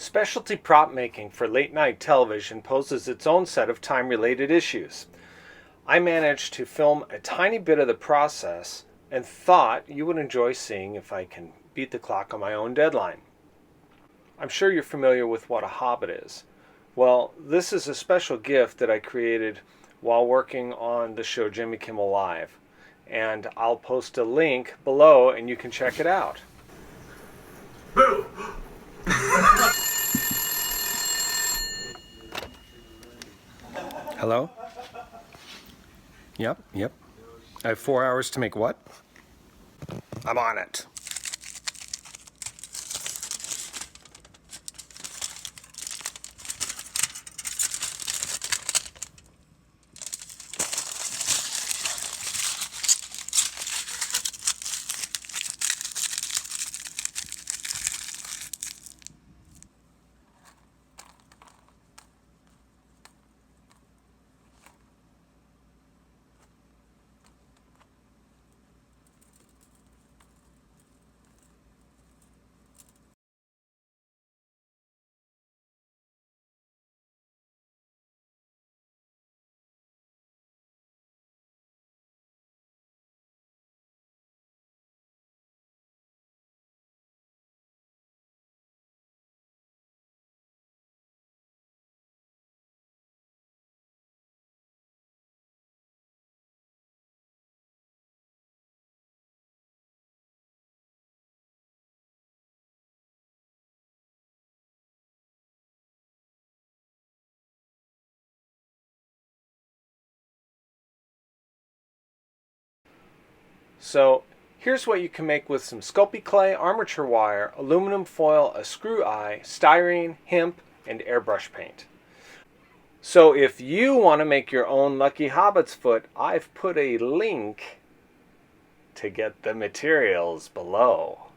Specialty prop making for late-night television poses its own set of time-related issues. I managed to film a tiny bit of the process and thought you would enjoy seeing if I can beat the clock on my own deadline. I'm sure you're familiar with what a hobbit is. Well, this is a special gift that I created while working on the show Jimmy Kimmel Live. And I'll post a link below and you can check it out. Boo! Hello? Yep. I have 4 hours to make what? I'm on it. So here's what you can make with some Sculpey clay, armature wire, aluminum foil, a screw eye, styrene, hemp, and airbrush paint. So if you want to make your own Lucky Hobbit's foot, I've put a link to get the materials below.